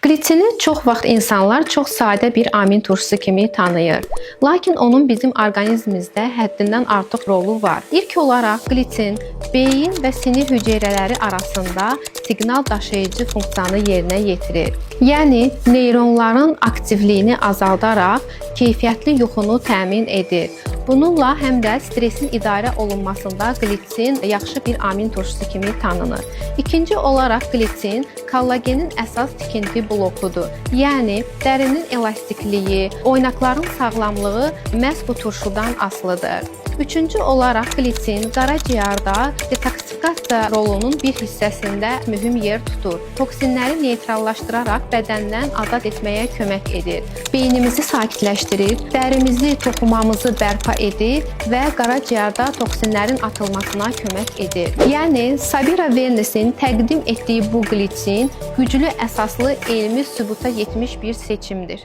Glitsini çox vaxt insanlar çox sadə bir amin turşusu kimi tanıyır. Lakin onun bizim orqanizmimizdə həddindən artıq rolu var. İlk olaraq glitsin beyin və sinir hüceyrələri arasında siqnal daşıyıcı funksiyanı yerinə yetirir. Yəni neyronların aktivliyini azaldaraq keyfiyyətli yuxunu təmin edir. Bununla həm də stressin idarə olunmasında glitsin yaxşı bir amin turşusu kimi tanınır. İkinci olaraq glitsin kollagenin əsas tikinti blokudur. Yəni dərinin elastikliyi, oynaqların sağlamlığı məhz bu turşudan asılıdır. Üçüncü olaraq glitsin qaraciyərdə detoksifikasiya rolunun bir hissəsində mühüm yer tutur. Toksinləri neytrallaşdıraraq bədəndən azad etməyə kömək edir. Beynimizi sakitləşdirir, dərimizi, toxumamızı bərpa edir və qaraciyərdə toksinlərin atılmasına kömək edir. Yəni Sabira Wellness'in təqdim etdiyi bu glitsin güclü əsaslı elmi sübuta yetmiş bir seçimdir.